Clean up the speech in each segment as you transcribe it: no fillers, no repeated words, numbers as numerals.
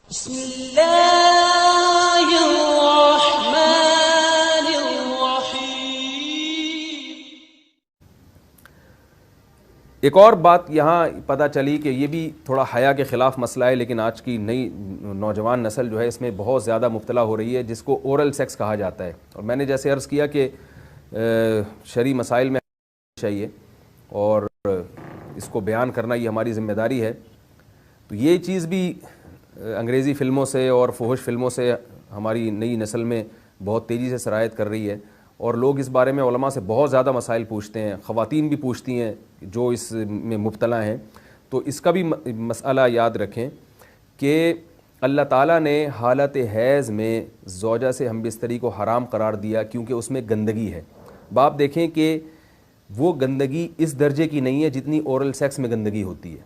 بسم اللہ الرحمن الرحیم۔ ایک اور بات یہاں پتہ چلی کہ یہ بھی تھوڑا حیا کے خلاف مسئلہ ہے، لیکن آج کی نئی نوجوان نسل جو ہے اس میں بہت زیادہ مبتلا ہو رہی ہے، جس کو اورل سیکس کہا جاتا ہے۔ اور میں نے جیسے عرض کیا کہ شرعی مسائل میں چاہیے اور اس کو بیان کرنا یہ ہماری ذمہ داری ہے۔ تو یہ چیز بھی انگریزی فلموں سے اور فحش فلموں سے ہماری نئی نسل میں بہت تیزی سے سرایت کر رہی ہے، اور لوگ اس بارے میں علماء سے بہت زیادہ مسائل پوچھتے ہیں، خواتین بھی پوچھتی ہیں جو اس میں مبتلا ہیں۔ تو اس کا بھی مسئلہ یاد رکھیں کہ اللہ تعالیٰ نے حالت حیض میں زوجہ سے ہم بستری کو حرام قرار دیا کیونکہ اس میں گندگی ہے۔ باپ دیکھیں کہ وہ گندگی اس درجے کی نہیں ہے جتنی اورل سیکس میں گندگی ہوتی ہے۔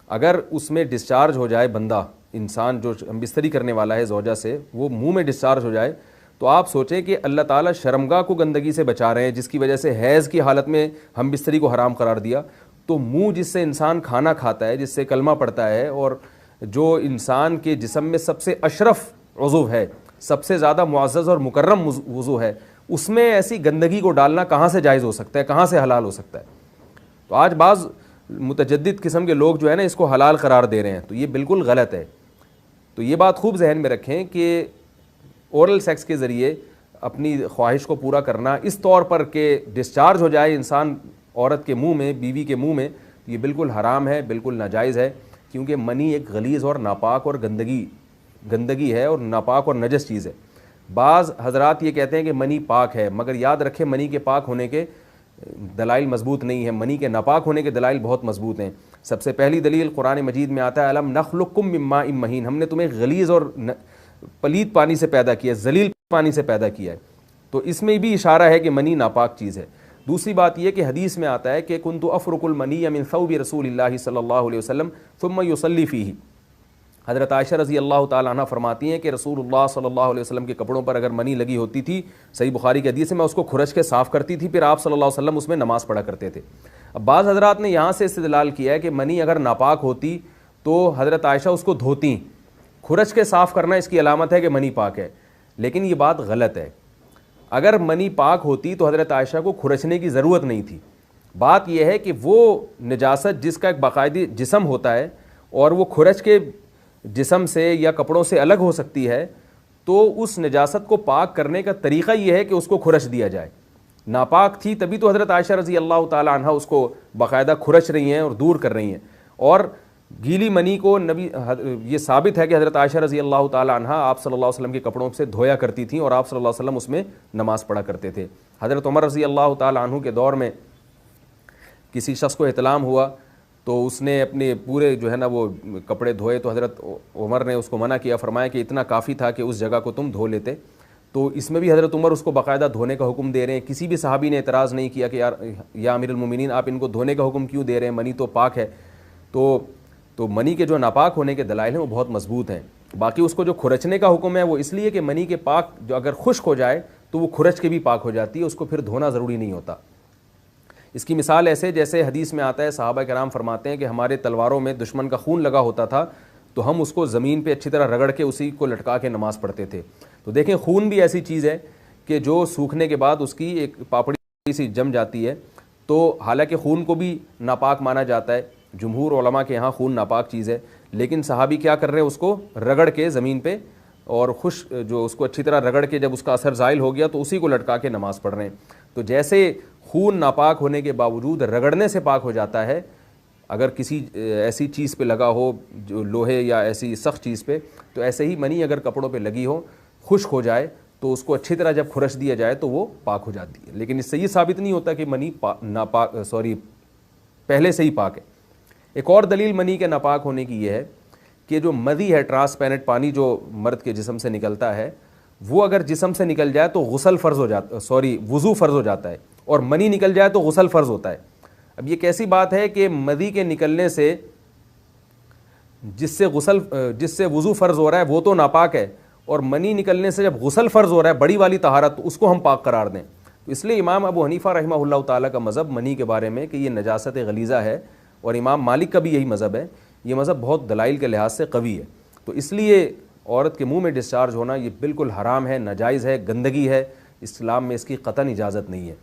اگر اس میں ڈسچارج ہو جائے بندہ، انسان جو ہم بستری کرنے والا ہے زوجہ سے، وہ منہ میں ڈسچارج ہو جائے، تو آپ سوچیں کہ اللہ تعالیٰ شرمگاہ کو گندگی سے بچا رہے ہیں، جس کی وجہ سے حیض کی حالت میں ہم بستری کو حرام قرار دیا۔ تو منہ جس سے انسان کھانا کھاتا ہے، جس سے کلمہ پڑھتا ہے، اور جو انسان کے جسم میں سب سے اشرف عضو ہے، سب سے زیادہ معزز اور مکرم عضو ہے، اس میں ایسی گندگی کو ڈالنا کہاں سے جائز ہو سکتا ہے، کہاں سے حلال ہو سکتا ہے؟ تو آج بعض متجدد قسم کے لوگ جو ہے نا اس کو حلال قرار دے رہے ہیں، تو یہ بالکل غلط ہے۔ تو یہ بات خوب ذہن میں رکھیں کہ اورل سیکس کے ذریعے اپنی خواہش کو پورا کرنا اس طور پر کہ ڈسچارج ہو جائے انسان عورت کے منہ میں، بیوی کے منہ میں، یہ بالکل حرام ہے، بالکل ناجائز ہے، کیونکہ منی ایک غلیظ اور ناپاک اور گندگی ہے اور ناپاک اور نجس چیز ہے۔ بعض حضرات یہ کہتے ہیں کہ منی پاک ہے، مگر یاد رکھیں منی کے پاک ہونے کے دلائل مضبوط نہیں ہیں، منی کے ناپاک ہونے کے دلائل بہت مضبوط ہیں۔ سب سے پہلی دلیل قرآن مجید میں آتا ہے الم نخلقکم من ماء مہین، ہم نے تمہیں غلیظ اور پلید پانی سے پیدا کیا ہے، ذلیل پانی سے پیدا کیا ہے۔ تو اس میں بھی اشارہ ہے کہ منی ناپاک چیز ہے۔ دوسری بات یہ کہ حدیث میں آتا ہے کہ کنت افرق المنی من ثوب رسول اللہ صلی اللہ علیہ وسلم ثم یصلی فیہ۔ حضرت عائشہ رضی اللہ تعالیٰ عنہ فرماتی ہیں کہ رسول اللہ صلی اللہ علیہ وسلم کے کپڑوں پر اگر منی لگی ہوتی تھی، صحیح بخاری کی حدیث ہے، میں اس کو کھرچ کے صاف کرتی تھی، پھر آپ صلی اللہ علیہ وسلم اس میں نماز پڑھا کرتے تھے۔ اب بعض حضرات نے یہاں سے استدلال کیا ہے کہ منی اگر ناپاک ہوتی تو حضرت عائشہ اس کو دھوتی، کھرچ کے صاف کرنا اس کی علامت ہے کہ منی پاک ہے، لیکن یہ بات غلط ہے۔ اگر منی پاک ہوتی تو حضرت عائشہ کو کھرچنے کی ضرورت نہیں تھی۔ بات یہ ہے کہ وہ نجاست جس کا ایک باقاعدی جسم ہوتا ہے اور وہ کھرچ کے جسم سے یا کپڑوں سے الگ ہو سکتی ہے، تو اس نجاست کو پاک کرنے کا طریقہ یہ ہے کہ اس کو کھرچ دیا جائے۔ ناپاک تھی تبھی تو حضرت عائشہ رضی اللہ تعالی عنہ اس کو باقاعدہ کھرچ رہی ہیں اور دور کر رہی ہیں۔ اور گیلی منی کو یہ ثابت ہے کہ حضرت عائشہ رضی اللہ تعالی عنہ آپ صلی اللہ علیہ وسلم کے کپڑوں سے دھویا کرتی تھیں اور آپ صلی اللہ علیہ وسلم اس میں نماز پڑھا کرتے تھے۔ حضرت عمر رضی اللہ تعالی عنہ کے دور میں کسی شخص کو احتلام ہوا تو اس نے اپنے پورے جو ہے نا وہ کپڑے دھوئے، تو حضرت عمر نے اس کو منع کیا، فرمایا کہ اتنا کافی تھا کہ اس جگہ کو تم دھو لیتے۔ تو اس میں بھی حضرت عمر اس کو باقاعدہ دھونے کا حکم دے رہے ہیں۔ کسی بھی صحابی نے اعتراض نہیں کیا کہ یا امیر المومنین آپ ان کو دھونے کا حکم کیوں دے رہے ہیں، منی تو پاک ہے۔ تو منی کے جو ناپاک ہونے کے دلائل ہیں وہ بہت مضبوط ہیں۔ باقی اس کو جو کھرچنے کا حکم ہے وہ اس لیے کہ منی کے پاک جو اگر خشک ہو جائے تو وہ کھرچ کے بھی پاک ہو جاتی ہے، اس کو پھر دھونا ضروری نہیں ہوتا۔ اس کی مثال ایسے جیسے حدیث میں آتا ہے، صحابہ کرام فرماتے ہیں کہ ہمارے تلواروں میں دشمن کا خون لگا ہوتا تھا تو ہم اس کو زمین پہ اچھی طرح رگڑ کے اسی کو لٹکا کے نماز پڑھتے تھے۔ تو دیکھیں خون بھی ایسی چیز ہے کہ جو سوکھنے کے بعد اس کی ایک پاپڑی سی جم جاتی ہے، تو حالانکہ خون کو بھی ناپاک مانا جاتا ہے، جمہور علماء کے ہاں خون ناپاک چیز ہے، لیکن صحابی کیا کر رہے ہیں، اس کو رگڑ کے زمین پہ اور جو اس کو اچھی طرح رگڑ کے جب اس کا اثر زائل ہو گیا تو اسی کو لٹکا کے نماز پڑھ رہے ہیں۔ تو جیسے خون ناپاک ہونے کے باوجود رگڑنے سے پاک ہو جاتا ہے اگر کسی ایسی چیز پہ لگا ہو جو لوہے یا ایسی سخت چیز پہ، تو ایسے ہی منی اگر کپڑوں پہ لگی ہو، خشک ہو جائے تو اس کو اچھی طرح جب کھرچ دیا جائے تو وہ پاک ہو جاتی ہے۔ لیکن اس سے یہ ثابت نہیں ہوتا کہ منی پہلے سے ہی پاک ہے۔ ایک اور دلیل منی کے ناپاک ہونے کی یہ ہے کہ جو مدی ہے، ٹرانسپیرنٹ پانی جو مرد کے جسم سے نکلتا ہے، وہ اگر جسم سے نکل جائے تو وضو فرض ہو جاتا ہے، اور منی نکل جائے تو غسل فرض ہوتا ہے۔ اب یہ کیسی بات ہے کہ مدی کے نکلنے سے جس سے وضو فرض ہو رہا ہے وہ تو ناپاک ہے، اور منی نکلنے سے جب غسل فرض ہو رہا ہے بڑی والی طہارت، تو اس کو ہم پاک قرار دیں۔ تو اس لیے امام ابو حنیفہ رحمہ اللہ تعالیٰ کا مذہب منی کے بارے میں کہ یہ نجاست غلیظہ ہے، اور امام مالک کا بھی یہی مذہب ہے، یہ مذہب بہت دلائل کے لحاظ سے قوی ہے۔ تو اس لیے عورت کے منہ میں ڈسچارج ہونا یہ بالکل حرام ہے، ناجائز ہے، گندگی ہے، اسلام میں اس کی قطعاً اجازت نہیں ہے۔